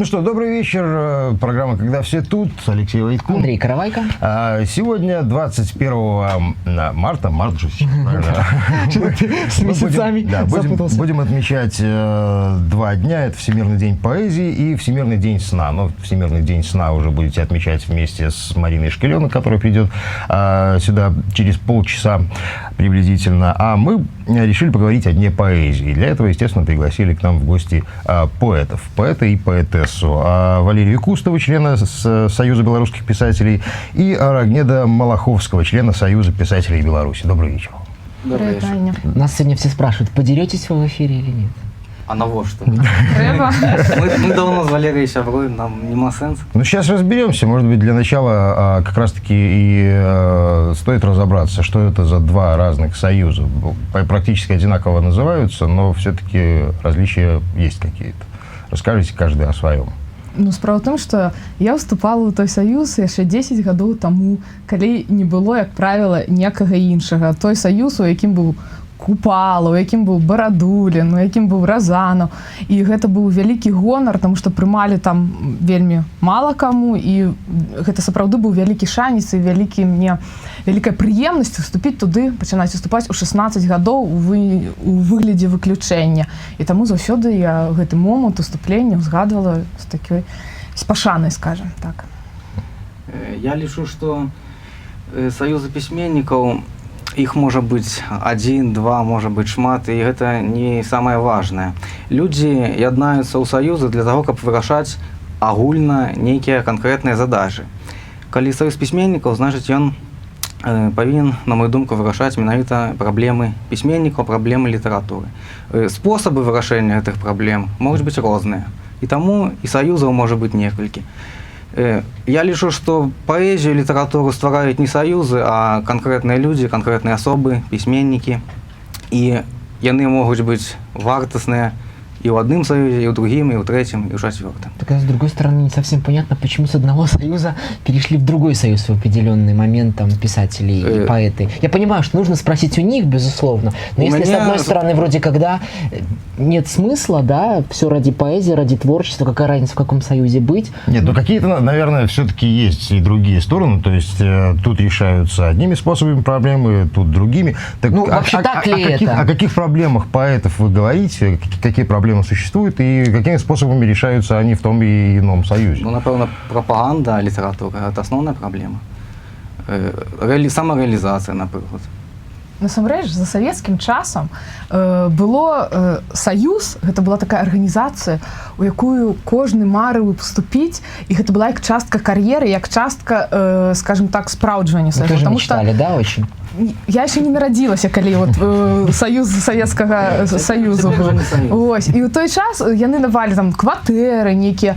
Ну что, добрый вечер. Программа «Когда все тут». Алексей Войтко. Андрей Каравайко. Сегодня 21 марта. Март же правильно? С месяцами запутался. Будем отмечать 2 дня. Это Всемирный день поэзии и Всемирный день сна. Но Всемирный день сна уже будете отмечать вместе с Мариной Шкеленок, которая придет сюда через полчаса приблизительно. А мы решили поговорить о дне поэзии. Для этого, естественно, пригласили к нам в гости поэтов. Поэта и поэтессу. Валерию Кустову, члена Союза белорусских писателей, и Рогнеда Малаховского, члена Союза писателей Беларуси. Добрый вечер. Добрый вечер. Нас сегодня все спрашивают, подеретесь вы в эфире или нет? А на во что? Мы давно с Валерией сяброй, нам нема сенса. Ну, сейчас разберемся. Может быть, для начала как раз-таки и стоит разобраться, что это за 2 разных союза. Практически одинаково называются, но все-таки различия есть какие-то. Расскажите каждый о своем. Ну, справа в том, што я ўступала ў той саюз яшчэ 10 гадоў таму, калі не было, як правіла, ніякага іншага. Той саюз, у якім быў Купала, у якім быў Барадулін, у якім быў Разанаў. І гэта быў вялікі гонар, таму што прымалі там вельмі мала каму, і гэта сапраўды быў вялікі шанец і вялікая прыемнасць уступіць туды, пачынаць уступаць у 16 гадоў у выглядзе выключэння. І таму заўсёды я гэты момант уступлення узгадвала з такой пашанай, скажем так. Я лічу, што саюзы пісьменнікаў, іх можа быць 1, 2, можа быць шмат, і гэта не самае важнае. Людзі яднаюцца ў саюзы для таго, каб вырашаць агульна нейкія канкрэтныя задачы. Калі саюз пісьменнікаў, значыць, ён павінен, на мою думку, вырашаць менавіта праблемы пісьменнікаў, праблемы літаратуры. Спосабы вырашэння гэтых праблем могуць быць розныя. І таму і саюзаў можа быць некалькі. Я лічу, што паэзію і літаратуру ствараюць не саюзы, а канкрэтныя людзі, канкрэтныя асобы, пісьменнікі. І яны могуць быць вартасныя и в одном союзе, и в другом, и в третьем, и в 4-м. Так, а с другой стороны, не совсем понятно, почему с одного союза перешли в другой союз в определенный момент там, писатели и поэты. Я понимаю, что нужно спросить у них, безусловно, но если с одной стороны, вроде когда нет смысла, да, все ради поэзии, ради творчества, какая разница, в каком союзе быть? Нет, ну какие-то, наверное, все-таки есть и другие стороны, то есть тут решаются одними способами проблемы, тут другими. Так, ну, вообще так ли это? О каких проблемах поэтов вы говорите, какие проблемы существуют и какими способами решаются они в том и ином союзе? Ну, напевно, пропаганда літератури – це основна проблема. Самореалізація, наприклад. Насамрэч, за савецкім часам было саюз, гэта была такая арганізацыя, у якую кожны марыў вступіць, і гэта была як частка кар'еры, як частка, скажем так, спраўджвання свайго. Вы тоже мечтали, да, очень? Я еще не нарадзілася, калі вот союз савецкага саюзу быў. Вось. І ў той час яны давалі там кватэры, нейкія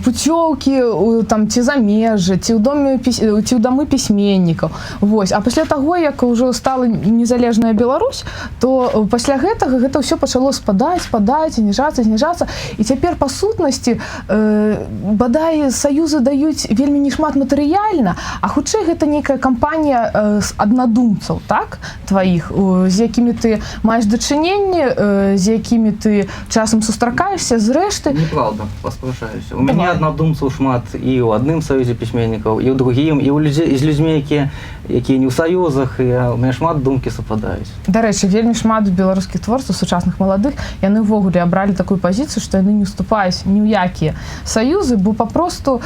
пуцёўкі там ці за межы, ці ў дамы пісьменнікаў. Вось. А пасля таго, як ўжо стала незалежная Беларусь, то пасля гэтага гэта ўсё пачало спадаць, зніжацца. І цяпер па сутнасці бадай саюзы даюць вельмі нешмат матэрыяльна, а хутчэй гэта нейкая кампанія з аднадумцаў, так, твоих, з якімі ты маеш дачыненні, з якімі ты часам сустракаешся, зрэшты. Неправда, паспрашаюся. У мяне аднадумцаў шмат і ў адным саюзе пісьменнікаў, і ў другім, і з людзьмі, якія не ў саюзах, і у мяне шмат думкі супадаюць. Дарэчы, вельмі шмат беларускіх творцаў, сучасных маладых, яны ўвогуле абралі такую пазіцыю, што яны не ўступаюць ні ў якія саюзы, бо папросту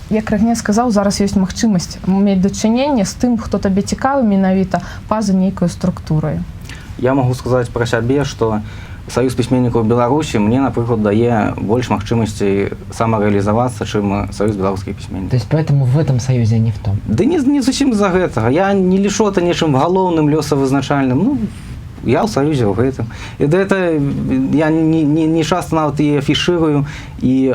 як Рагнед сказаў, зараз ёсць магчымасць мець дачыненне з тым, хто табе цікавы менавіта па-за нейкаю структурай. Я магу сказаць пра сябе, што Саюз пісьменнікаў Беларусі мне, напрыклад, дае больш магчымасцей самарэалізавацца, чым Саюз беларускіх пісьменнікаў. То есть поэтому в этом союзе, а не в том? Да не зусім з-за гэтага. Я не лічу это нечым галоўным, лёсавызначальным. Ну, я ў саюзе ў гэтым. І гэта я не часта нават і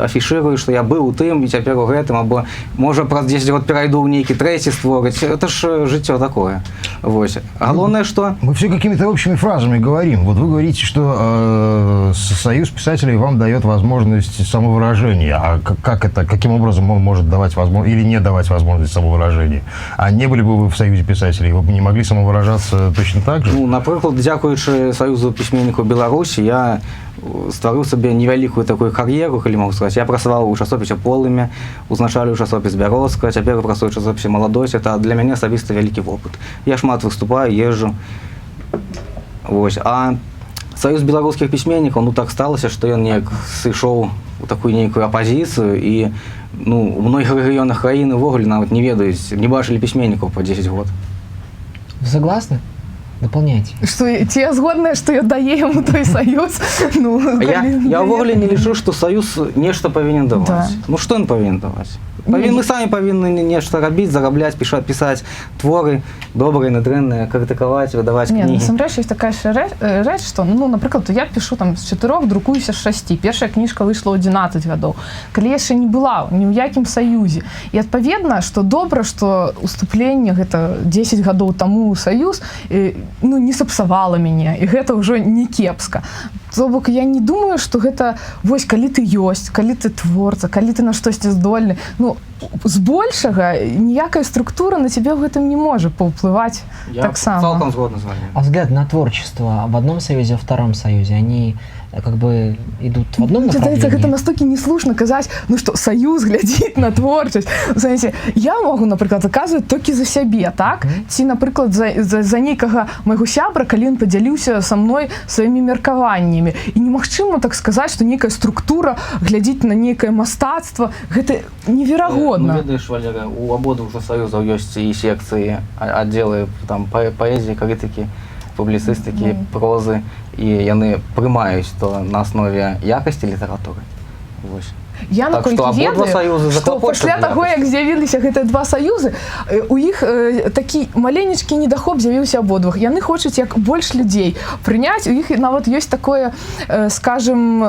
афішырую, што я быў у тым і цяпер у гэтым, або можа праз 10 год перайду ў нейкі трэці створыць. Это ж жыццё такое. Вот. Галоўнае, што... Мы все какими-то общими фразами говорим. Вот вы говорите, что Союз писателей вам дает возможность самовыражения. А как это, каким образом он может давать возможность или не давать возможность самовыражения? А не были бы вы в Союзе писателей, вы бы не могли самовыражаться точно так же? Ну, напрыклад, дзякуючы Саюзу пісьменнікаў Беларусі, я стварыў сабе невялікую такую кар'еру, калі могу сказаць. Я працаваў у часопісе «Полымя», узначаліў часопіс «Бярозка», цяпер працую ў часопісе «Маладосць». Это для мяне асабіста вялікі вопыт. Я шмат выступаю, езджу. Вось. А Саюз беларускіх пісьменнікаў, ну так сталася, што ён неяк сышоў у такую нейкую апазіцыю, і ну, у многіх рэгіёнах краіны ўвогуле нават не ведаюць, не бачылі пісьменнікаў па 10 год. Вы согласны? Дополняйте. Что те згодныя, што я дае яму той саюз. Ну, я ўвогуле не лічу, што саюз нешта павінен даваць. Да. Ну што ён павінен даваць? Мы самі павінны нешта рабіць, зарабляць, пісаць творы добрыя, надрэнныя, крытыкаваць, выдаваць кнігі. Не, насамрэч ёсць такая рэч, што, ну, напрыклад, я пішу там з 4, друкуюся з 6. Першая кніжка выйшла ў 11 гадоў. Калі я яшчэ не была ні ў якім саюзе. І адпаведна, што добра, што уступленне гэта 10 гадоў таму ў саюз, ну, не сапсавала мяне, і гэта ўжо не кепска. То бок я не думаю, што гэта вось калі ты ёсць, калі ты творца, калі ты на штосьці здольны, ну збольшага ніякая структура на цябе ў гэтым не можа паўплываць таксама. Я цалкам згодны з вами. А взгляд на творчество в одном союзе, во втором союзе, они как бы идут в одном направлении? Гэта настолькі неслушна казаць, ну што, саюз глядзіць на творчасць. Знаете, я могу, напрыклад, заказваць толькі за сябе, так? Ці, напрыклад, за нейкага майго сябра, калі ён падзяліўся са мной сваімі меркаваннямі. І немагчыма так сказаць, што нейкая структура глядзіць на нейкае мастацтва. Гэта неверагодна. Ну, ведаеш, Валера, у абодвух саюзаў ёсць і секцыі, аддзелы там паэзіі, крытыкі, публіцыстыкі, прозы, і яны прымаюць то на аснове якасці літаратуры. Вось. Я так наколькі ведаю, што пасля таго, як з'явіліся гэтыя два саюзы, у іх такі маленечкі недахоп з'явіўся абодвух. Яны хочуць як больш людзей прыняць, у іх нават ёсць такое, скажем,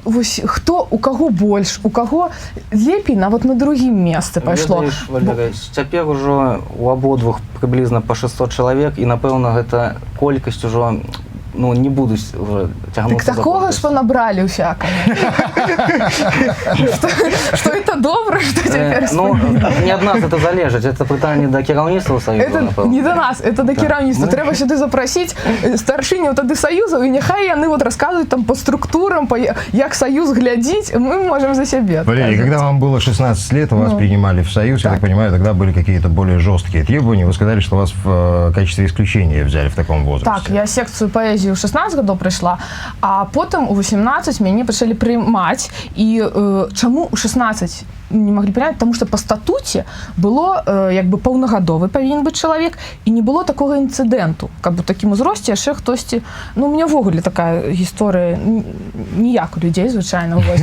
вось, хто у каго больш, у каго лепей нават на другім месцы пайшло. Ведаеш, Валерый, цяпер ужо у абодвух прыблізна па 600 чалавек, і напэўна гэта колькасць ужо ну, не буду тягнуться. Так такого ж понабрали всякого. Что это добро, что теперь ну, не от нас это залежить, это питание до кіраўніцтва Союзу, это не до нас, это до кіраўніцтва. Треба сюди запросить старшинів тоді Союзу, і нехай вони вот розказують там по структурам, по як Союз глядить, мы можем за себя. Валерий, когда вам было 16 лет, вас принимали в Союз, я так понимаю, тогда были какие-то более жесткие требования. Вы сказали, что вас в качестве исключения взяли в таком возрасте. Так, я секцию поэзии у 16 годов прийшла, а потім у 18 мяне почали приймати. І чому у 16 не могли прийняти? Тому що по статуті було, якби, повногодовий повинен бути чоловік, і не було такого інциденту. Як би в такому зрості, а ще хтось, ну, у мене в огулі така історія, ніяк у людей, звичайно, ось.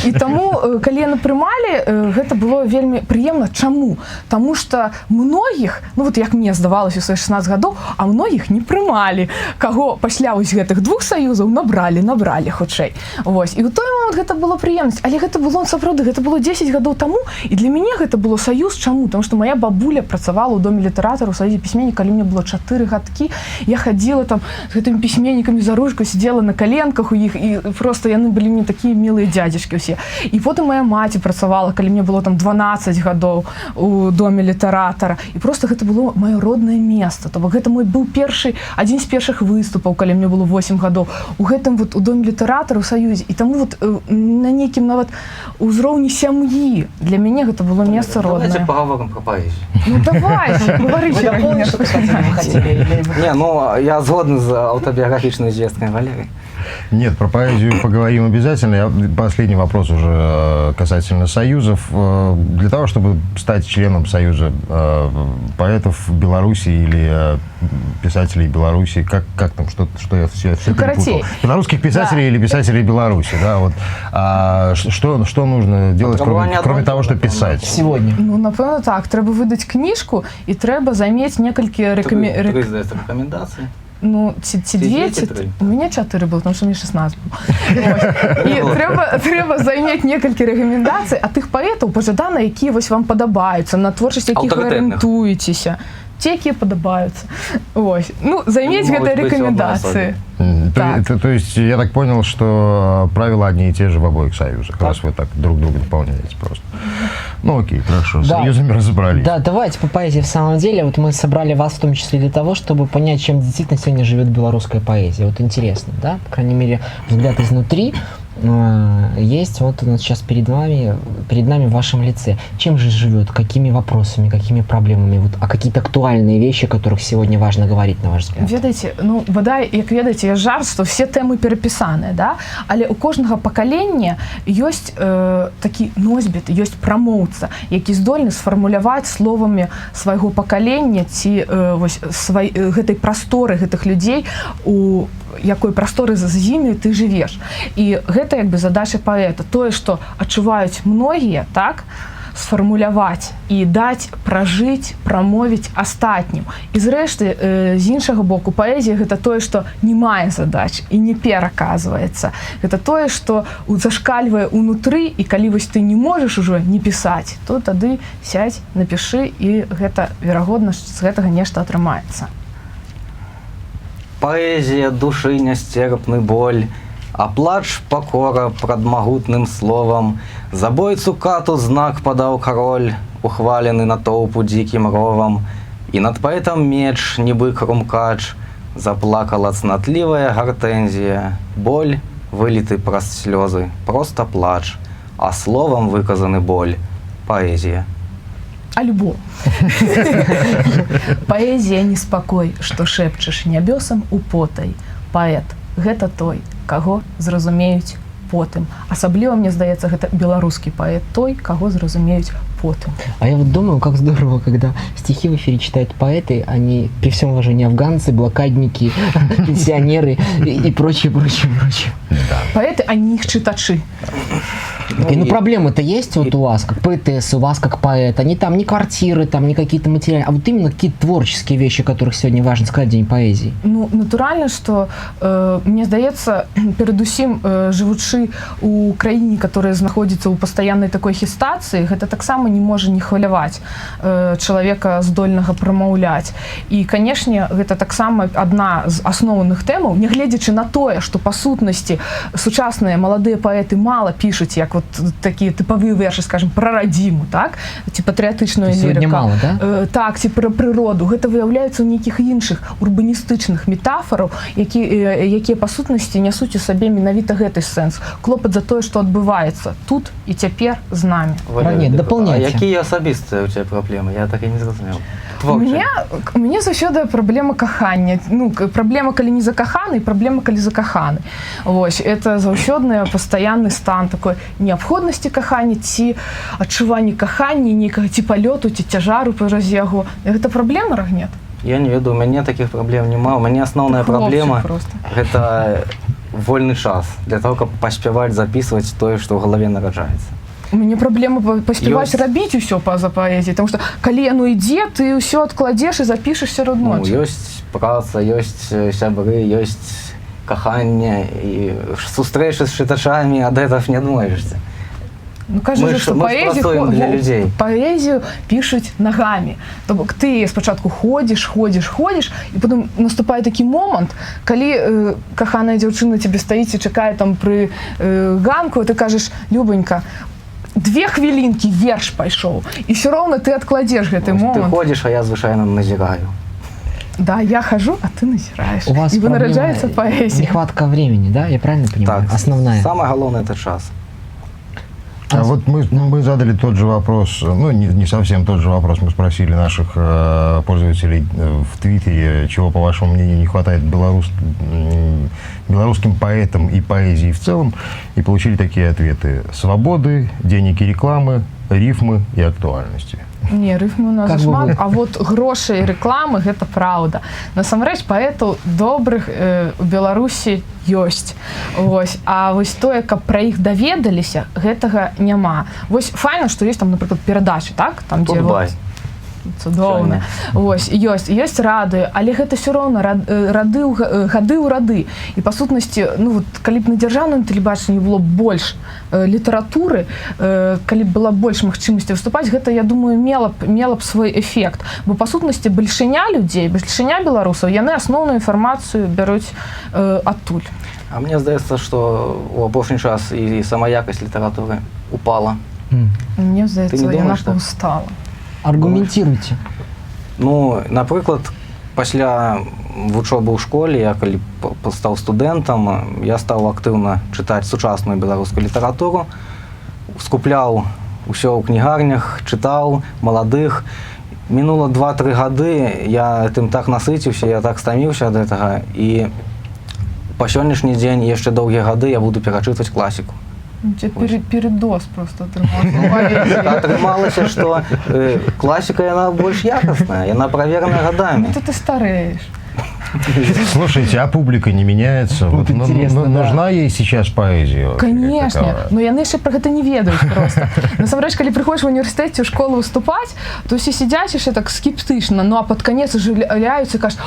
І тому, коли я не приймали, це було вельми приємно. Чому? Тому що многих, ну, от як мені здавалося у свої 16 років, а многих не приймали, кого після ось гэтых двох союзів набрали хочей. Ось. І у той момент це було приємність. Але це було, справді, це було 10 років тому, і для мене це було союз. Чому? Тому що моя бабуля працювала у Домі літератора, у Союзі письменника, коли мені було 4 годки. Я ходила там з цими письменниками за ручкою, сиділа на коленках у них, і просто вони були мені такі милі дядечки всі. І потім моя мать працювала, коли мені було там 12 років у Домі літератора. І просто це було моє родне місце. Тобто це мій був один з перших виступів, коли мені було 8 років. У гэтым вот у Домі літератора, у Союзі. І тому вот на некім нават узроўні сям'і для мяне гэта было месца роднае. Давайте поговорим про поэзию. Ну давай, говорите. Не, ну я згоден з автобиографичной известкой Валерии. Нет, про поэзию поговорим обязательно. Последний вопрос уже касательно союзов. Для того, чтобы стать членом Союза поэтов Беларуси или писателей Беларуси, как там, что я все перепутал? Белорусских писателей или писателей Беларуси, да, вот. Что нужно делать, кроме того, что писать? Сегодня. Ну, напевно, так. Треба видати книжку і треба заметь несколько рекомендаций. Ну, ці дві, у мене 4 було, тому що мені 16 було. І треба зайняти некалькі рекомендацій, а тих поетів, пожадана, які ось вам подобаються, на творчість яких ви орієнтуєтеся. Ті, які подобаються. Ось. Ну, займіть гэтай рекомендації. То есть, я так понял, что правила одни и те же в обоих союзах, раз вы так друг друга дополняете просто. Ну окей, хорошо, с Да. союзами разобрались. Да, давайте по поэзии в самом деле. Вот мы собрали вас в том числе для того, чтобы понять, чем действительно сегодня живет белорусская поэзия. Вот интересно, да? По крайней мере, взгляд изнутри есть вот у нас сейчас перед нами в вашем лице. Чем же живет, какими вопросами, какими проблемами, вот, а какие-то актуальные вещи, о которых сегодня важно говорить, на ваш взгляд? Ведаеце, ну бадай, як ведаеце, я жарт, што все тэмы перапісаныя, да? Але ў кожнага пакалення ёсць такі носьбіт, ёсць прамоўца, які здольны сфармуляваць словамі свайго пакалення ці гэтай прасторы гэтых людзей, у якой прасторы з імі ты жывеш. І гэта як бы задача паэта, тое, што адчуваюць многія, так, сфармуляваць і даць пражыць, прамовіць астатнім. І зрэшты, з іншага боку, паэзія гэта тое, што не мае задач і не пераказваецца. Гэта тое, што зашкальвае ўнутры, і калі вось ты не можаш ужо не пісаць, то тады сядзь, напішы, і гэта, верагодна, з гэтага нешта атрымаецца. Поэзия души нестерпный боль, а плач покора пред могутным словом. За бойцу кату знак подал король, ухваленный на толпу диким ровом. И над поэтом меч, небы крумкач, заплакала цнотливая гортензия. Боль, вылитый прост слезы, просто плач, а словом выказаны боль, поэзия. Альбо. Паэзія неспакой, што шэпчаш нябёсам употай. Паэт – гэта той, каго зразумеюць потым. Асабліва, мне здаецца, гэта беларускі паэт, той, каго зразумеюць потым. А я вот думаю, как здорово, когда стихи в эфире читают поэты, они, при всем уважении, афганцы, блокадники, пенсионеры и прочее. Паэты, а не іх чытачы. Ну, проблемы-то есть вот у вас, как поэтессы, у вас как поэта, не там, не квартиры, там, не какие-то материалы, а вот именно какие-то творческие вещи, о которых сегодня важно сказать, День поэзии. Ну, натуральна, што мне здаецца, перадусім жывучы ў краіне, которая знаходзіцца ў пастаяннай такой хістацыі, гэта таксама не можа не хваляваць чалавека здольнага прамаўляць. І, канешне, гэта таксама адна з асноўных тэмаў, нягледзячы на тое, што па сутнасці сучасныя маладыя паэты мала пішуць, як вот такія тыпавыя вершы, скажем, пра радзіму, так? Ці патрыятычную лірыку. Мало, да? Так, ці пра прыроду. Гэта выяўляецца ў нейкіх іншых урбаністычных метафораў, якія па сутнасці нясуць у сабе менавіта гэты сэнс. Клопат за тое, што адбываецца тут і цяпер з намі. Нет, дополняйте. А якія асабістыя ў цябе праблемы? Я так і не зразумеў. У мяне заўсёды праблема кахання. Ну, праблема, калі не закаханы, і праблема, калі закаханы. Вось, это заўсёдны пастаянны стан такой неабходнасці кахання, ці адчуванні кахання, нейкага ці палёту, ці цяжару праз яго. Гэта праблема, Рагнет? Я не ведаю, у мяне такіх праблем няма. У мяне асноўная праблема гэта вольны час для того, каб паспяваць записываць тое, што ў галаве нараджаецца. У мяне праблема паспяваць рабіць усё па-за паэзіяй, таму што калі яно ідзе, ты ўсё адкладзеш і запішаш сярод ночы. Ну, ёсць праца, ёсць сябры, ёсць каханне і сустрэчы з чытачамі, ад гэтага не адмовішся. Ну, кажа, што паэзію пішуць нагамі. То бок ты спачатку ходзіш, і потым наступае такі момант, калі каханая дзяўчына цябе стаіць і чакае там пры ганку, ты кажаш: «Любанька, 2 хвілінкі верш пайшоў», і ўсё роўна ты адкладзеш гэты момант. Ты ходзіш, а я звычайна назіраю. Да, я хожу, а ты назираешь. У вас и нараджается поэзия. Нехватка времени, да? Я правильно понимаю? Так, основная. Самое главное – это час. А вот мы задали тот же вопрос, ну не совсем тот же вопрос, мы спросили наших пользователей в Твиттере, чего, по вашему мнению, не хватает белорусским поэтам и поэзии в целом, и получили такие ответы: свободы, денег и рекламы, рифмы и актуальности. Не, рифмы у нас шмат, а вот гроши и рекламы – гэта правда. Насамрэч, паэтаў добрых у Беларусі ёсць. Вось. А вось тое, каб пра іх даведаліся, гэтага няма. Вось файна, што ёсць там, напрыклад, перадачы, так? Там, дзе вот цудоўна. Вось, ёсць рады, але гэта ўсё роўна гады ў рады. І па сутнасці, ну вот, калі б на дзяржаўным тэлебачанні было больш літаратуры, калі б была больш магчымасці выступаць, гэта, я думаю, мела б свой эфект. Бо па сутнасці бальшыня людзей, бальшыня беларусаў, яны асноўную інфармацыю бяруць адтуль. А мне здаецца, што ў апошні час і сама якасць літаратуры упала. Мне здається, Ти не яна думаєш, так? повстала. Аргументируйте. Ну, наприклад, пасля вучобы ў школе, я калі стаў студэнтам, я стаў актыўна чытаць сучасную беларускую літаратуру, скупляў усё ў кнігарнях, чытаў маладых. Мінула 2-3 гады, я тым так насыціўся, я так стаміўся ад гэтага, і па сённяшні дзень яшчэ доўгія гады я буду перачытваць класіку. Передоз просто атрымаўся. Атрымалася, што класіка яна больш якасная, яна праверана гадамі. Ты стареешь. Слушайте, а публика не меняется? Вот интересно, да. Нужна ей сейчас поэзия? Конечно, но яны яшчэ пра гэта не ведаюць просто. Насамрэч, калі прыходзіш в універсітэце ў школу выступаць, то ўсе сядзяць яшчэ так скептычна, ну а пад канец ажыўляюцца і кажуць: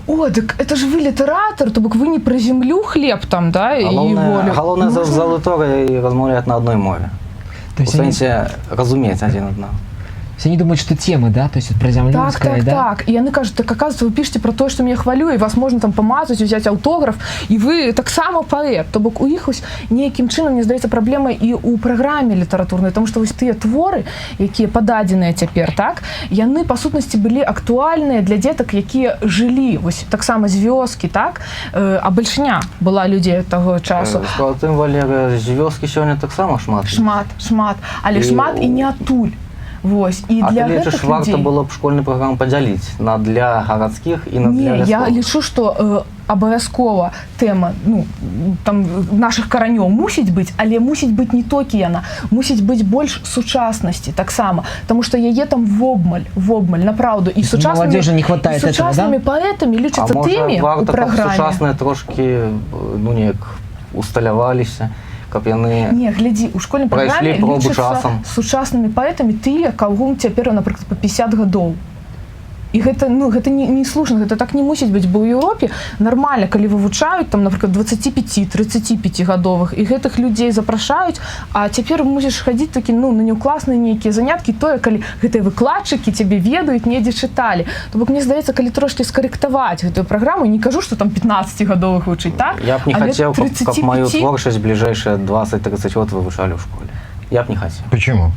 о, так это ж вы літаратар, то бок вы не пра зямлю хлеб там, да, і волю. Галоўнае з аўдыторыяй размаўляць на адной мове. То У есть они, сэнсе разумець адзін аднаго. они думают, что темы, да, то есть вот про землю Так, сказать, так, да? так. И яны кажут, так оказывается, вы пишете про то, что меня хвалює, и вас можно там помазать, взять автограф, и вы так само поэт. То бок у іх ось неким чином, мне здаецца, праблема і у праграме літаратурнай, тому што вось тыя творы, якія пададзеныя цяпер, так, яны па сутнасці былі актуальныя для дзетак, якія жылі вось таксама з вёскі, так, а бальшня была людзей таго часу. Справа тым, Валерыя, з вёскі сёння таксама шмат. Шмат, але шмат і не адтуль. Вось, і А для ты лічыш, гэтых варта людзей... было б школьную праграму падзяліць на для гарадскіх і на для Не, я вясковых? лічу, што абавязкова тэма, ну, там, нашых каранёў мусіць быць, але мусіць быць не толькі яна, мусіць быць больш сучаснасці таксама, таму што яе там вобмаль, напраўду. І молодежи не хватает этого, да? сучаснымі паэтамі лічацца тымі А у можа, варта, каб праграме. сучасныя трошкі, ну, неяк усталяваліся, каб яны... Не, глядзі, у школьнай Прайшлі праграме пробу лічацца часам. сучаснымі паэтамі тыя, кагом цяпер, напрыклад, па 50 гадоў. І гэта, ну, гэта не слушна, гэта так не мусіць быць, бо ў Еўропе нармальна, калі вывучаюць, там, напрыклад, 25-35 гадовых, і гэтых людзей запрашаюць, а цяпер мусіш хадзіць такі, ну, на неўкласныя нейкія заняткі, тое, калі гэтыя выкладчыкі цябе ведаюць, недзе чыталі. То бок, мне здаецца, калі трошкі скарэктаваць гэтую праграму, не кажу, што там 15-гадовых вучыць, так? Я б не Але хацеў, каб 35 маю творчасць бліжэйшыя 20-30 год вывучалі ў школе. Я б не хацеў. Почему?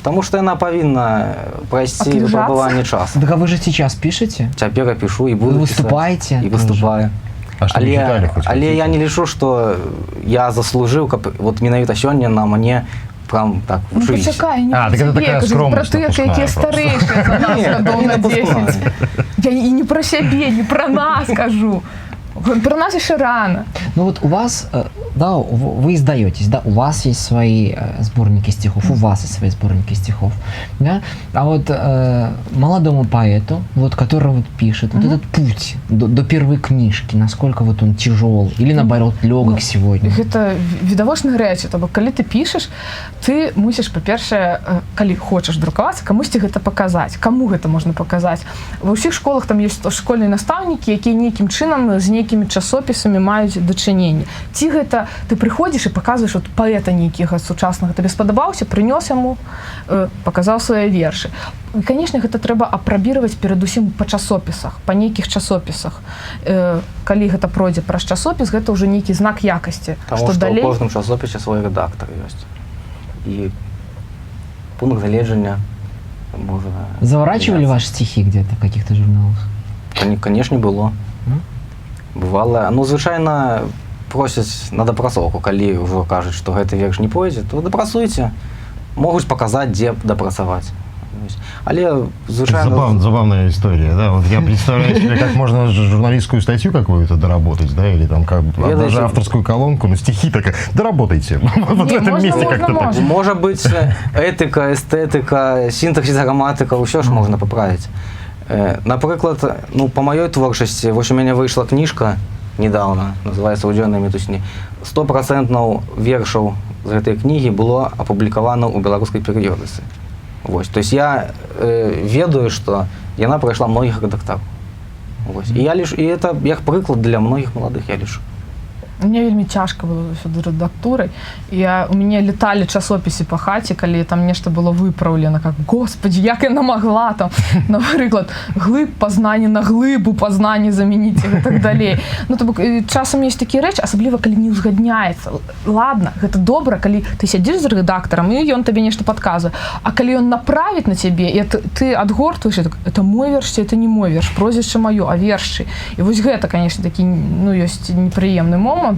Таму што яна павінна прайсці Атлежацца? выпрабаванне часу. Так а вы же сейчас пишете? Цяпер я пішу і буду Вы пісаць. выступаете І выступаю. А что вы читали хоть? Але я не лічу, што я заслужыў, каб вот менавіта сёння на мне прям так Ну, вучыліся. почекай, не А, про так это себе, такая я кажу, скромность про тых, напускная які просто. старейші за нас Ні, гадоў не на напускная. 10. Я і не про себе, не про нас кажу. Про нас еще рано. Ну вот у вас, да, вы издаетесь, да, у вас есть свои сборники стихов, у вас есть свои сборники стихов, да, а вот молодому поэту, вот, который вот пишет, вот этот путь до первой книжки, насколько вот он тяжел или наоборот легок сегодня? Гэта відавочна рэчы, то бок калі ты пішаш, ты мусіш, па-першае, калі хочаш друкавацца, камусьці гэта паказаць. Каму гэта можна паказаць? Ва ўсіх школах там ёсць школьныя настаўнікі, якія нейкім чынам з нейкімі часопісамі маюць дачыненне. Ці гэта ты прыходзіш і паказваеш от паэта нейкага сучаснага, табе спадабаўся, прынёс яму, паказаў свае вершы. І, канешне, гэта трэба апрабіраваць перадусім па часопісах, па нейкіх часопісах. Калі гэта пройдзе праз часопіс, гэта ўжо нейкі знак якасці. Таму што ў кожным часопісе свой рэдактар ёсць. І пункт гледжання можа... Заворачивали ваши стихи где-то в каких-то журналах? Канешне, было. Бывала. Ну, звычайна, просяць на дапрацоўку, калі ўжо кажуць, што гэты верш не пойдзе, то дапрацуйце. Могуць паказаць, дзе дапрацаваць. Але, звычайна... Забавная история, да? Вот я представляю себе, как можно журналистскую статью какую-то доработать, да, или там как даже авторскую колонку, но стихи так доработайте. Вот в этом месте как-то так. Можа быць этыка, эстэтыка, сінтаксіс, граматыка, ўсё ж можна паправіць. Напрыклад, ну, па маёй творчасці, вось у мяне выйшла кніжка недавно, называецца «Удзённыя мітусні». 100% вершаў з гэтай кнігі было апублікавана ў беларускай перыёдыцы. Вось, то есть я ведаю, што яна прайшла многіх рэдактараў. Вось. І я лічу, і это як прыклад для многіх маладых, я лічу. Мне вельмі цяжка было сюды рэдактурай. У мяне леталі часопісы па хаце, калі там нешта было выпраўлена, как господи, як яна магла там, напрыклад, глыб пазнання на глыбу пазнання замяніць і так далей. Ну то бок часам ёсць такія рэчы, асабліва калі не ўзгадняецца. Ладно, гэта добра, калі ты сядзіш з рэдактарам і ён табе нешта падказвае. А калі ён направіць на цябе, і ты адгортваеш, это мой верш, ці это не мой верш, прозвішча маё, а вершы. І вось гэта, конечно, такі, ну, ёсць непрыемны момант.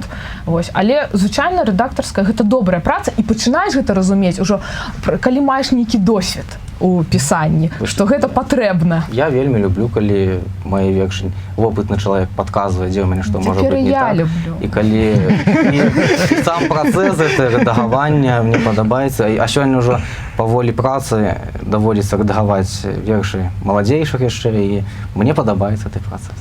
Вось. Але звычайна рэдактарская гэта добрая праца, і пачынаеш гэта разумець ужо калі маеш нейкі досвед у пісанні, што гэта патрэбна. Я вельмі люблю, калі мае вершы вопытны чалавек падказвае, дзе ў мяне што можа быць не так. Люблю. І калі сам працэс рэдагавання мне падабаецца, а сёння ўжо паволі працы даводзіцца рэдагаваць вершы маладзейшых яшчэ, і мне падабаецца гэты працэс.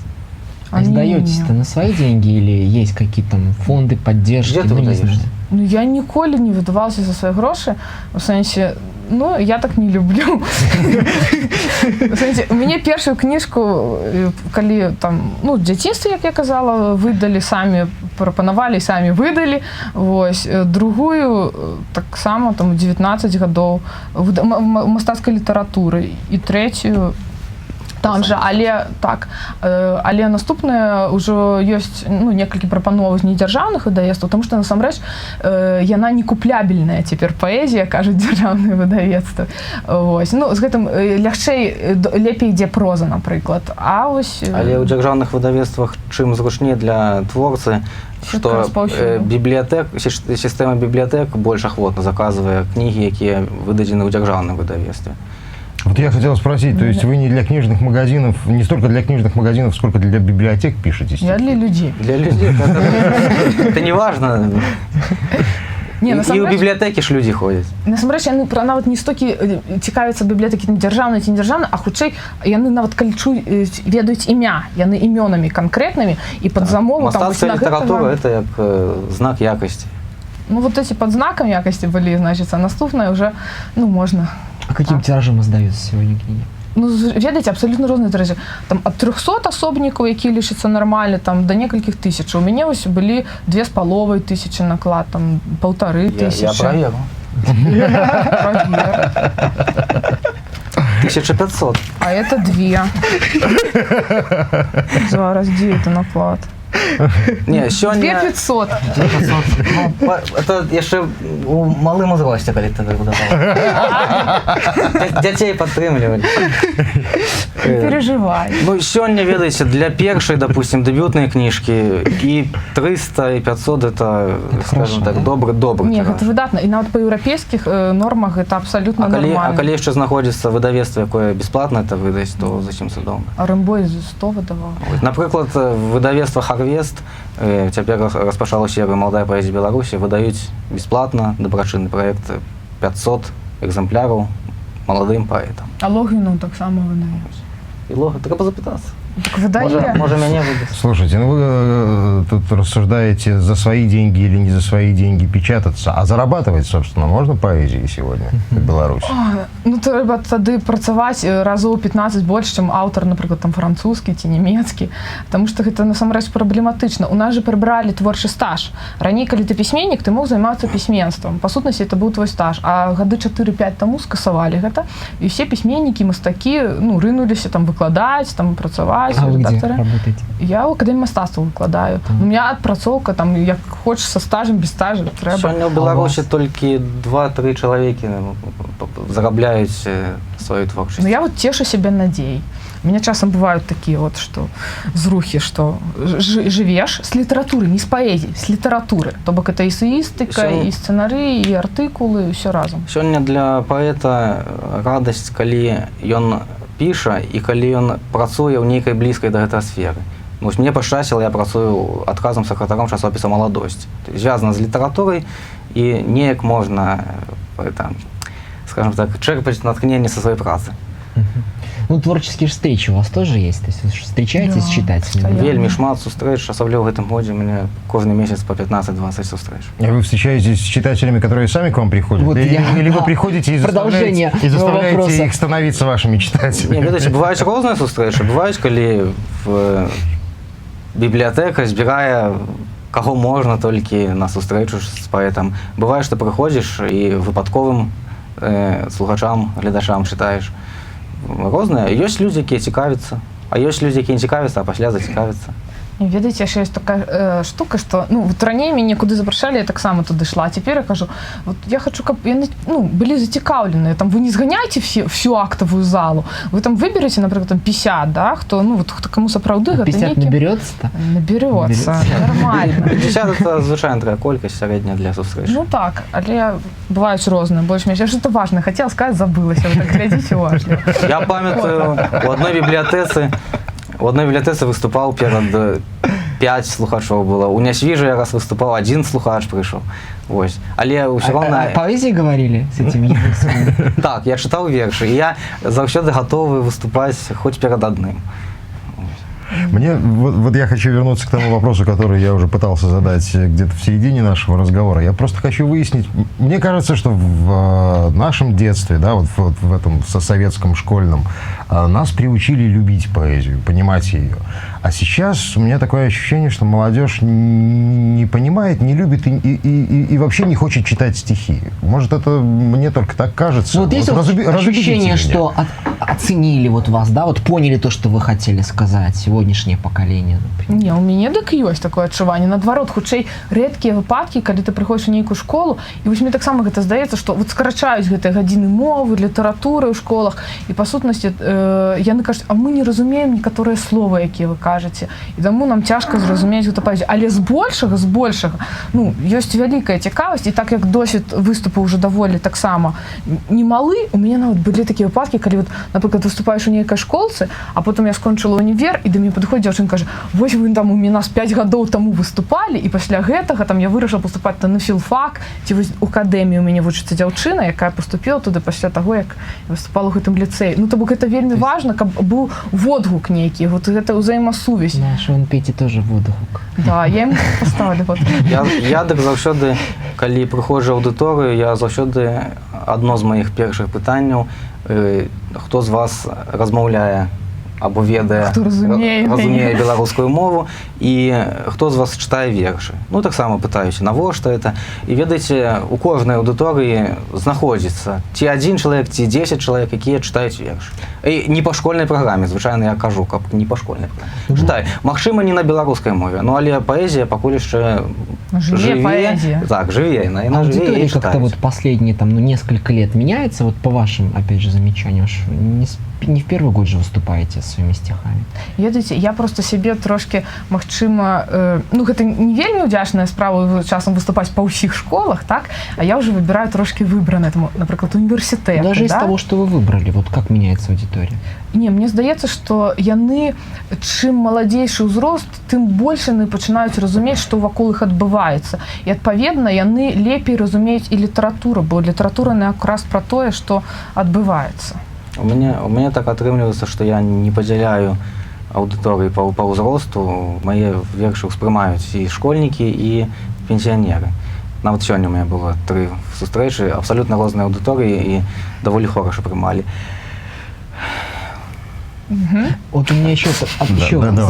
А издаетесь-то на свои деньги или есть какие-то там фонды поддержки? Где ты выдаешься? Ну, я ніколі не выдавалася за свае грошы. У сэнсе, ну, я так не люблю. У сэнсе, у мяне першую кніжку, калі там, ну, дзяцінстве, як я казала, выдалі самі, прапанавалі, самі выдалі. Вось. Другую, таксама, там, 19 гадоў мастацкай літаратуры. І трэцюю там же, але наступная ўжо ёсць, ну, некалькі прапановаў з недзяржаўных выдавецтваў, тому што насамрэч яна не куплябельная цяпер паэзія, кажуць дзяржаўныя выдавецтвы. Вось. Ну, з гэтым лепей ідзе проза, напрыклад. Але ў дзяржаўных выдавецтвах чым зручней для творцы, што сістэма бібліятэк больш ахвотна заказвае кнігі, якія выдадзены ў дзяржаўным выдавецтве. Вот я хотел спросить, то есть вы не для книжных магазинов, не столько для книжных магазинов, сколько для библиотек пишете? Я для людей. Для людей. Это не важно. І ў бібліятэкі ж людзі ходзяць. Насамрэч, яны нават не столькі цікавяцца бібліятэкі дзяржаўныя ці не дзяржаўныя, а хутчэй яны нават калі чуюць, ведаюць імя, яны імёнамі канкрэтнымі і пад замову там вось на гэта. Мастацкая літаратура – это як знак якасці. Ну вот эти под знаком якости были, значит, а наступное уже, ну, можно. А каким тиражом издаются сегодня книги? Ну, ведаеце, абсолютно розныя тиражы. Там ад 300 асобнікаў, які лічацца нармальна, там до некалькіх тысяч. У мяне вось былі 2500 наклад, там 1500. Я проверю. 1500. А это 2. Зараз, где это наклад? Не, сёння... 2500. Это яшчэ у малым узросце, калі ты выдаваў. Дзяцей падтрымлівалі. Не переживай. Ну, сёння, ведаеце, для першай, допустим, дэбютнай кніжкі і 300, і 500 это, скажем так, добры тираж. Не, гэта выдатна. І нават па еўрапейскіх нормах гэта абсалютна нормально. А калі яшчэ знаходзіцца выдавецтва, якое бясплатна это выдаць, то зусім цудоўна. А Рэмбой 100 выдаваў. Напрыклад, выдавецтва Харвест цяпер распачало серыю «Маладая паэзія Беларусі», выдаюць бясплатна дабрачынны праект 500 экземпляраў маладым паэтам. А Логвіну таксама выдаюць. І Лога, трэба запытацца. Так выдае. Можа мяне выдаць. Слушайте, ну вы тут рассуждаете, за свои деньги или не за свои деньги печататься, а зарабатывать, собственно, можно поэзией сегодня в Беларуси? Ну, трэба тады працаваць разоў 15 больш, чым аўтар, напрыклад, там французскі ці нямецкі, таму што гэта насамрэч праблематычна. У нас же прыбралі творчы стаж. Раней, калі ты пісьменнік, ты мог займацца пісьменствам. Па сутнасці, это быў твой стаж. А гады 4-5 таму скасавалі гэта, і ўсе пісьменнікі, мастакі, ну, рынуліся там выкладаць, там працаваць. А вы где работаете? Я ў акадэміі мастацтва выкладаю. У меня адпрацоўка, там, як хочаш, са стажам, без стажа, трэба. Сёння ў Беларусі толькі 2-3 чалавекі зарабляюць сваю творчасць. Ну, я вот тешу себя надеей. У меня часом бывают такие вот, что зрухи, что живешь с литературы, не с поэзии, с литературы. То бок это и эссеистика, и сценарии, и артыкулы, и все разом. Сёння для паэта радасць, калі ён піша і калі ён працуе ў нейкай блізкай да гэтай сферы. Ну, мне пашчасціла, я працую адказам сакратаром часопіса «Маладосць». Звязана з літаратурай, і неяк можна, скажем так, чэрпаць натхненне са сваёй працы. Ну, творческие встречи у вас тоже есть? То есть вы встречаетесь с читателями? Вельмі шмат сустрэч, асабліва ў гэтым годзе у мяне кожны месяц по 15-20 сустрэч. А вы встречаетесь с читателями, которые сами к вам приходят? Вот или вы приходите и заставляете их становиться вашими читателями? Не, ведаеце, бываюць розныя сустрэчы. Бываюць, калі бібліятэка збірае каго можна толькі на сустрэчу з паэтам. Бывае, што прыходзіш і выпадковым слухачам, гледачам чытаеш. Розныя. Ёсць людзі, якія цікавяцца, а ёсць людзі, якія не цікавяцца, а пасля зацікавяцца. Ведаеце, яшчэ ёсць такая штука, што вот раней мяне куды запрашалі, я таксама туды шла, а цяпер я кажу, вот я хочу, каб яны былі зацікаўленыя, там вы не зганяйце всю актовую залу, вы там выберете, напрыклад, там 50, да, хто, вот кому сапраўды гэта 50 наберется-то? Наберется, нормально. 50 это звычайна такая колькасць сярэдняя для сустрэч. Ну так, але бываюць розныя, больш-менш. Я что-то важное хотела сказать, забылася, вы так глядзіце уважліва. Я памятаю, у одной бібліятэцы выступаў перад 5 слухачоў было. У Нясвіжа я раз выступаў, 1 слухач прыйшоў. Вось. Але ўсё роўна... А поэзии говорили с этими языками? Так, я чытаў вершы, і я заўсёды гатовы выступаць хоць перад адным. Мне, вот я хочу вернуться к тому вопросу, который я уже пытался задать где-то в середине нашего разговора. Я просто хочу выяснить, мне кажется, что в нашем детстве, да, вот в этом советском школьном, нас приучили любить поэзию, понимать ее. А сейчас у меня такое ощущение, что молодежь не понимает, не любит и вообще не хочет читать стихи. Может, это мне только так кажется. Ну, вот есть ощущение, что оценили вот вас, да, вот поняли то, что вы хотели сказать, сегодняшнее поколение, например? Не, у мяне дык ёсць такое адчуванне. Наадварот, хутчэй рэдкія выпадкі, калі ты прыходзіш у нейкую школу, і вось мне таксама гэта здаецца, што вот скарачаюць гэтыя гадзіны мовы, літаратуры ў школах, і па сутнасці яны кажуць, а мы не разумеем некаторыя словы, якія вы кажаце, і таму нам цяжка зразумець гэта паэзію. Але з большага, ёсць вялікая цікавасць, і так як досвед выступу ўжо даволі таксама немалы, у мяне нават былі такія выпадкі, калі, напрыклад, выступаеш у нейкай школцы, а потым я скончыла універ, і да мяне падыходзіць дзяўчынка, кажа, вось вы там у нас 5 гадоў таму выступалі, і пасля гэтага там я вырашыла паступаць на філфак, ці вось у акадэмію у мяне вучыцца дзяўчына, якая паступіла туды пасля таго, як я выступала ў гэтым ліцэі. Ну, то бок гэта вельмі важна, каб быў водгук нейкі, вот гэта ўзаемасувязь. Наш вон Пети тоже водгук. Да, я ім поставлю. Я так заўсёды, калі прыходжу ў аўдыторыю, я заўсёды адно з маіх першых пытанняў, хто з вас размаўляе або ведае, разумее беларускую мову, і хто з вас чытае вершы. Ну, таксама пытаюся, навошта это. І ведаеце, у кожнай аўдыторыі знаходзіцца ці 1 чалавек, ці 10 чалавек, якія чытаюць вершы. І не па школьнай праграме, звычайна я кажу, каб не па школьнай праграме. Чытай. Магчыма, не на беларускай мове, ну, але паэзія пакуль яшчэ жыве. Так, жыве, яна жыве і аудитория чытаюць. как-то вот последние там, несколько лет меняется, вот по вашим, опять же, замечаниям, не в первый год же выступаете своими стихами. Ведаеце, я просто себе трошки, магчыма, ну, гэта не вельмі ўдзячная справа часам выступаць па ўсіх школах, так? А я уже выбираю трошки выбранное, например, университет. Даже из того, что вы выбрали, вот как меняется аудитория? Не, мне здаецца, што яны, чым маладзейшы ўзрост, тым больш яны пачынаюць разумець, што вакол іх адбываецца. І, адпаведна, яны лепей разумеюць і літаратуру, бо літаратура якраз пра тое, што адбываецца. У мяне так атрымліваецца, што я не падзяляю аўдыторыі па ўзросту. Мае вершы ўспрымаюць і школьнікі, і пенсіянеры. Нават сёння у мяне было 3 сустрэчы, абсалютна розныя аўдыторыі і даволі хораша прымалі. Вот у меня еще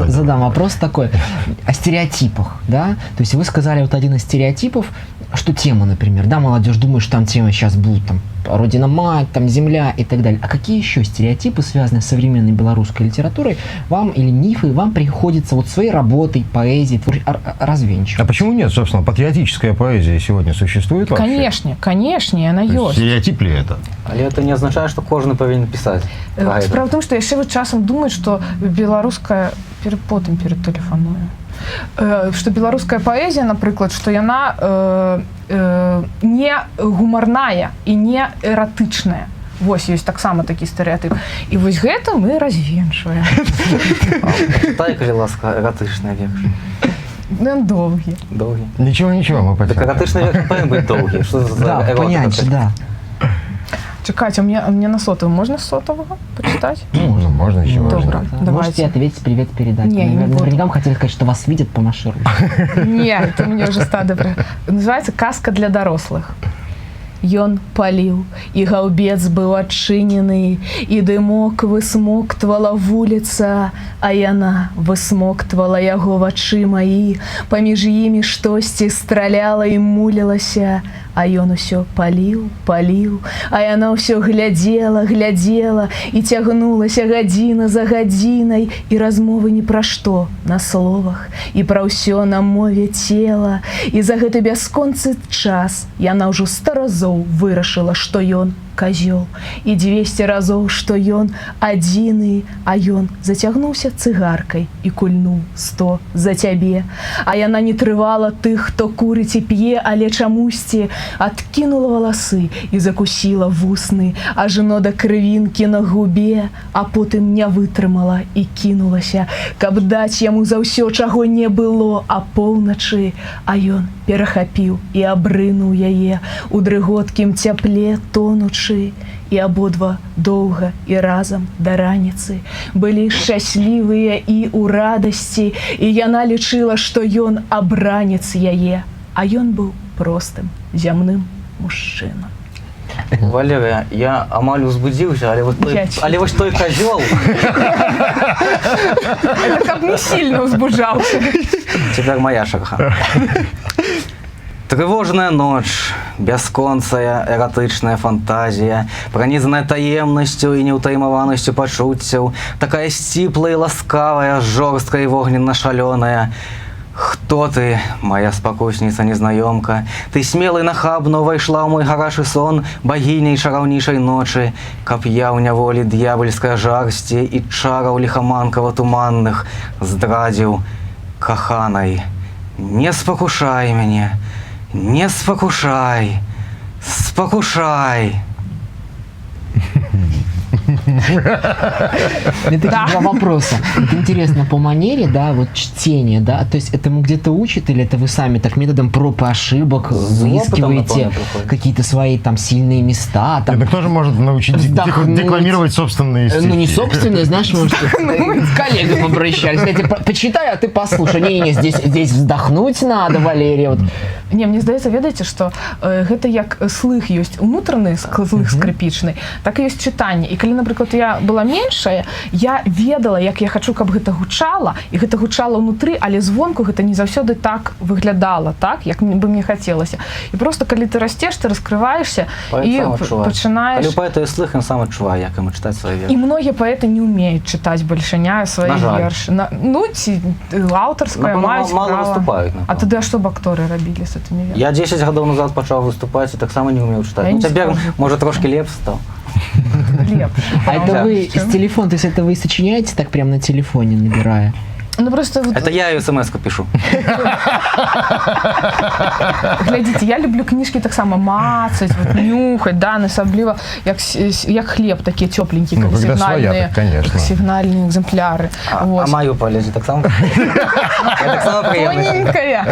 задам вопрос такой о стереотипах, да? То есть вы сказали вот один из стереотипов, что тема, например, да, молодежь думает, что там тема сейчас будут там Родина мать, там земля и так далее. А какие еще стереотипы, связанные с современной белорусской литературой, вам или мифы, вам приходится вот своей работой, поэзией развенчивать? А почему нет, собственно, патриотическая поэзия сегодня существует вообще? Конечно, она есть. Стереотип ли это? Але это не означает, что каждый повинен писать. Справа в том, что яшчэ вот часам думаюць, что беларуская потым ператэлефаную. Што беларуская паэзія, напрыклад, што яна не гумарная і не эратычная. Вось ёсць таксама такі стэрэатып. І вось гэта мы развенчваем. Чытай, калі ласка, эратычныя вершы. Доўгі. Доўгі. Ничего, мы Так эратычны верш павінен быць доўгі. Што за да, понятно, да. Чекайте, а мне на сотовом можно с сотового почитать? Можно еще. Добро, давайте. Можете ответить, привет передать. Не Наверняка вы хотели сказать, что вас видят, помаши ручкой. Нет, это у меня уже стадо. Называется «Казка для дорослых». ён паліў, і гаўбец быў адчынены, і дымок высмоктвала вуліца, а яна высмоктвала яго вачыма і паміж імі штосьці страляла і мулілася, а ён усё паліў, а яна ўсё глядзела і цягнулася гадзіна за гадзінай, і размовы ні пра што на словах, і пра ўсё на мове цела, і за гэты бясконцы час яна ўжо 100 разоў вырашыла, што ён козёл, і 200 разоў, што ён адзіны, а ён зацягнуўся цыгаркай і кульнуў 100 за цябе. А яна не трывала тых, хто курыць і п'е, але чамусьці адкінула валасы і закусіла вусны, а жно да крывінкі на губе, а потым не вытрымала і кінулася, каб даць яму за ўсё, чаго не было, а поўначы, а ён перахапіў і абрынуў яе у дрыготкім цяпле тонучы, і абодва доўга і разам да раніцы былі шчаслівыя і ў радасці, і яна лічыла, што ён абранец яе, а ён быў простым зямным мужчынам. Валерия, я амаль узбудзіўся, але вось той козёл... Это каб не сильно узбуджаўся. Теперь моя чарга. Трывожная ноч, бясконцая эратычная фантазія, пранізаная таемнасцю і неўтаймаванасцю пачуццяў, такая сціплая і ласкавая, жорсткая і вогненна-шалёная. Хто ты, моя спакусніца незнаёмка? Ты смела і нахабна ўвайшла ў мой гарачы сон багіняй чараўнейшай ночы, каб я ў няволі д'ябальскай жарсці і чараў ліхаманкава-туманных здрадзіў каханай. Не спакушай мяне, не спакушай, спакушай. Мне такие два вопроса. Вот интересно, по манере, да, вот чтение, да, то есть этому где-то учат, или это вы сами так методом проб и ошибок выискиваете какие-то свои там сильные места? Там, это кто же может научить декламировать собственные стихи? Ну, не собственные, знаешь, может, к коллегам обращались. Кстати, почитай, а ты послушай. Не-не, здесь вздохнуть надо, Валерия. Вот. Не, мне здаецца, ведаеце, што гэта як слых ёсць унутраны слых скрыпічны, так і ёсць чытанне. І калі, напрыклад, я была меншая, я ведала, як я хачу, каб гэта гучала, і гэта гучала ўнутры, але звонку гэта не заўсёды так выглядала, так, як бы мне хацелася. І просто калі ты расцеш, ты раскрываешься і пачынаеш... Калі паэт і слых, ён сам адчувае, як ім чытаць свае вершы. І многія паэты не ўмеюць чытаць бальшыня свае вершы. Ну, ці аўтарская маюць права. Мало выступаюць. А тады а што б акторы рабілі з гэтымі вершамі? Я 10 гадоў назад пачаў выступаць і таксама не ўмеў чытаць. Ну, цяпер, можа, трошки лепш стаў. А это вы с телефона, то есть это вы сочиняете так прямо на телефоне, набирая? Ну, просто вот... Это я ее смс-ку пишу. Глядите, я люблю книжки так само мацать, вот, нюхать, да, особливо, як хлеб, такие тепленькие, ну, сигнальные экземпляры. А мою полезу так само? Тоненькая,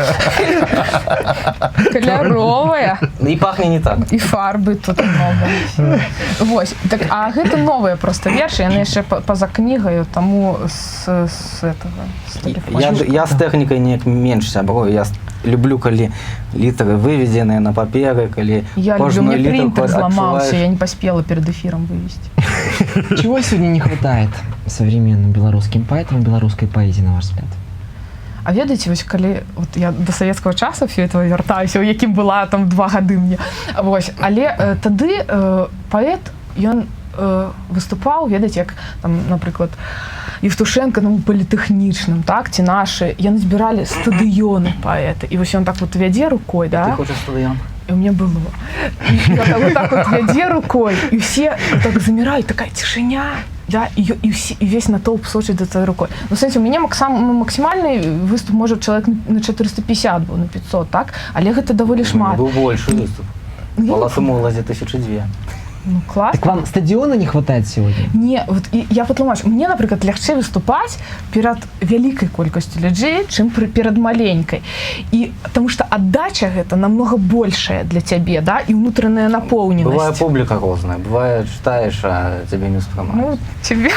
кольоровая. И пахнет не так. И фарбы тут много. Вот. Так, а это новые просто верши, я еще поза книгою, тому с этого. Я з тэхнікай неяк менш сябрую. Я люблю, калі літары выведзеныя на паперы, калі кожную літарку адчуваеш. Я люблю, мне принтер сломался, я не поспела перед эфиром вывести. Чего сегодня не хватает современным белорусским поэтам и белорусской поэзии, на ваш взгляд? А ведаеце, вось калі вот я до савецкага часу все этого вяртаюся, у якім была там 2 гады мне. Вось, але тады паэт, ён выступаў, ведаеце, як там, напрыклад, Евтушенко на політэхнічным, так, ці нашы, яны збіралі стадыёны паэты. І вось ён так вот вядзе рукой, да? Ты хочаш стадыён? І у меня было. І вот так вот вядзе рукой, і все так замирают, такая тишиня, да, и весь натолп сочит за твоей рукой. Ну, смотрите, у меня максимальный выступ, может, человек на 450 был, на 500, так? Але гэта даволі шмат. Был больше выступ. Палац Моладзі 1002. Ну, класс. Так вам стадиона не хватает сегодня? Не, вот і я патлумачу, мне, напрыклад, лягчэй выступаць перад вялікай колькасцю людзей, чым перад маленькай. І таму што аддача гэта намного большая для цябе, да, і ўнутраная напоўненасць. Бывае публіка розная, бывае чытаеш, а цябе не ўспрымаюць. Ну, тебе.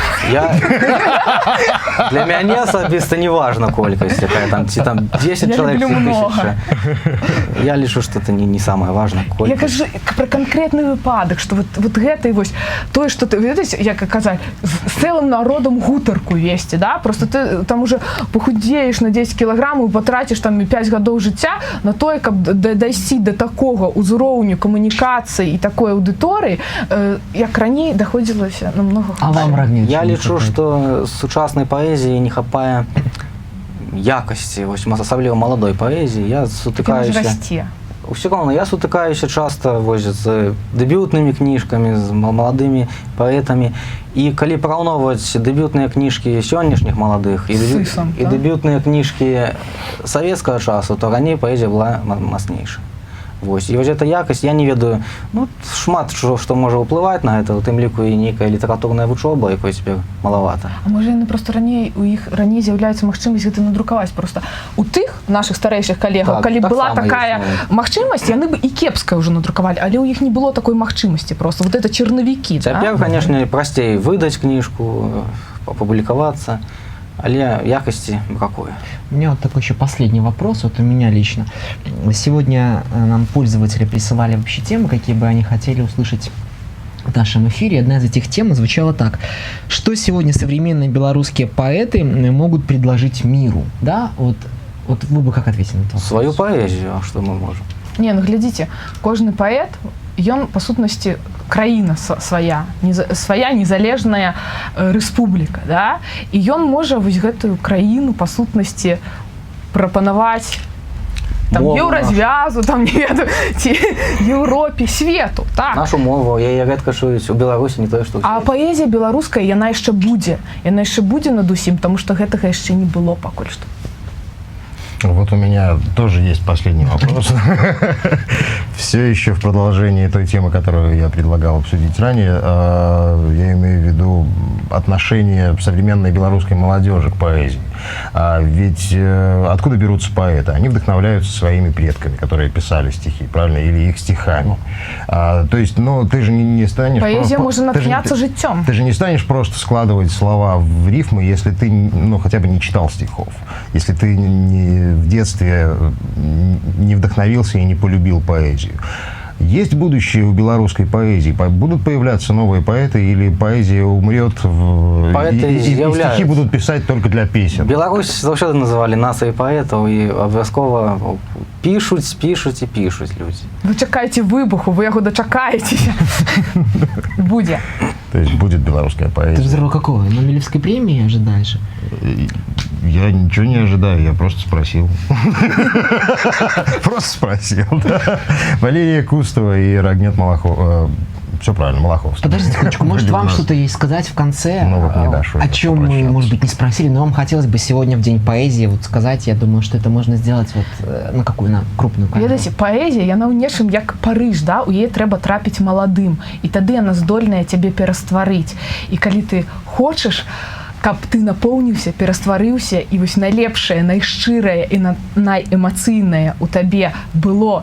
Для мяне асабіста не важна колькасць, якая там, ці там 10 Я чалавек, ці люблю много. 1000. Я лічу, што это не самая важная колькасць. Я кажу про конкретный выпадок, что вот гэта і вось тое, что ты, ведаеце, як казаць, з цэлым народам гутарку весці, да? Просто ты там уже похудееш на 10 кілаграмаў і патраціш там 5 гадоў жыцця на тое, каб дайсці до такога ўзроўню камунікацыі і такой аўдыторыі, як раней даходзілася намного. А вам, Рагнет, Я лічу, што з сучаснай паэзіі не хапае якасці, вось асабліва маладой паэзіі. Я сутыкаюся. Усё роўна, я сутыкаюся часта вось з дэбютнымі кніжкамі, з маладымі паэтамі. І калі параўноўваць дэбютныя кніжкі сённяшніх маладых і дэбютныя кніжкі савецкага часу, то раней паэзія была мацнейшая. Вось. І вось эта якасць, я не ведаю, ну, шмат што можа ўплываць на гэта, у тым ліку і нейкая літаратурная вучоба, якой цяпер малавата. А можа, яны просто у іх раней з'яўляецца магчымасць гэта надрукаваць просто. У тых нашых старэйшых калегаў, калі была такая магчымасць, яны бы і кепская ўжо надрукавалі, але ў іх не было такой магчымасці просто. Вот это черновікі, да? Цяпер, канешне, прасцей выдаць кніжку, апублікавацца. Але якости какое? У меня вот такой еще последний вопрос, вот у меня лично. Сегодня нам пользователи присылали вообще темы, какие бы они хотели услышать в нашем эфире. Одна из этих тем звучала так. Что сегодня современные белорусские поэты могут предложить миру? Да? Вот вы бы как ответили на это? Свою поэзию, а что мы можем? Не, ну глядзіце, кожны паэт, ён па сутнасці краіна свая незалежная рэспубліка, да? І ён можа вось гэтую краіну па сутнасці прапанаваць там еўразвязу, там не ведаю, ці Еўропе, свету, так. Нашу мову, яе рэдка чуюць у Беларусі, не тое, што А паэзія беларуская, яна яшчэ будзе над усім, таму што гэтага яшчэ не было пакуль што. Вот у меня тоже есть последний вопрос. Все еще в продолжении той темы, которую я предлагал обсудить ранее, я имею в виду отношение современной белорусской молодежи к поэзии. Ведь откуда берутся поэты? Они вдохновляются своими предками, которые писали стихи, правильно? Или их стихами. То есть, ну, ты же не станешь... Поэзия может натхняться життем. Ты же не станешь просто складывать слова в рифмы, если ты, ну, хотя бы не читал стихов. Если ты в детстве не вдохновился и не полюбил поэзию. Есть будущее у белорусской поэзии? Будут появляться новые поэты или поэзия умрет и стихи будут писать только для песен? Беларусь заўсёды называли нацыяй паэтаў і абавязкова пишуть люди. Вы чакаеце выбуху, вы яго дачакаецеся. Будзе. То есть будет белорусская поэзия. Ты взорвал какого? Нобелевской премии ожидаешь? Я ничего не ожидаю, я просто спросил. Просто спросил, да. Валерия Кустова и Рагнет Малахов. Все правильно, Малаховский. Подождите секундочку, может вам что-то есть сказать в конце, ну, вот не дашь, о чем мы, может быть, не спросили, но вам хотелось бы сегодня в День поэзии вот сказать, я думаю, что это можно сделать вот на какую, на крупную камеру. Ведаеце, паэзія, яна ў нечым як Парыж, да? У яе трэба трапіць маладым, і тады яна здольная цябе перастварыць. І калі ты хочаш, каб ты напоўніўся, перастварыўся, і вось найлепшае, найшчырае і найэмацыйнае у табе было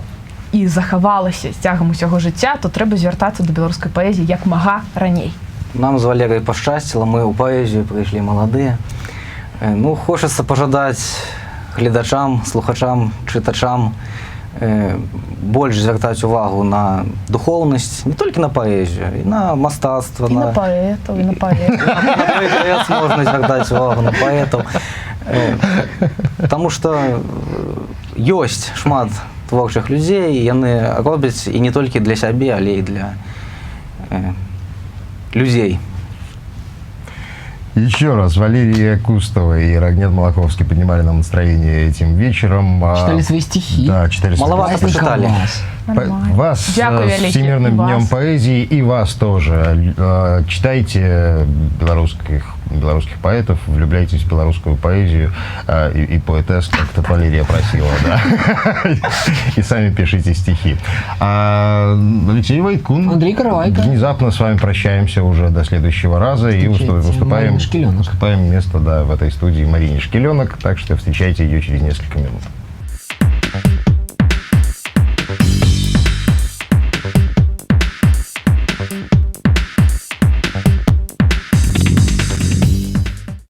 і захавалася з цягам усяго жыцця, то трэба звяртацца да беларускай паэзіі як мага раней. Нам з Валерай пашчасціла, мы ў паэзію прыйшлі маладыя. Ну, хочацца пажадаць гледачам, слухачам, чытачам больш звяртаць увагу на духоўнасць, не толькі на паэзію, і на мастацтва. І на паэтаў, і на паэтаў. На паэт можна звяртаць увагу, на паэтаў. Таму што ёсць шмат творчых людзей, яны робяць і не толькі для сябе, але і для людзей. Еще раз, Валерия Кустова и Рагнет Малаховский поднимали нам настроение этим вечером. Читали свои стихи. Да, читали свои стихи. Маловато почитали. Нормально. Вас Дякую, с Олег, Всемирным и вас. днем поэзии и вас тоже. Читайте белорусских поэтов, влюбляйтесь в белорусскую поэзию и поэтесс, как-то Валерия просила, да. И сами пишите стихи. Алексей Войткун. Андрей Каравайко. Внезапно с вами прощаемся уже до следующего раза и выступаем Марина Шкеленок. вместо в этой студии Марине Шкеленок, так что встречайте ее через несколько минут.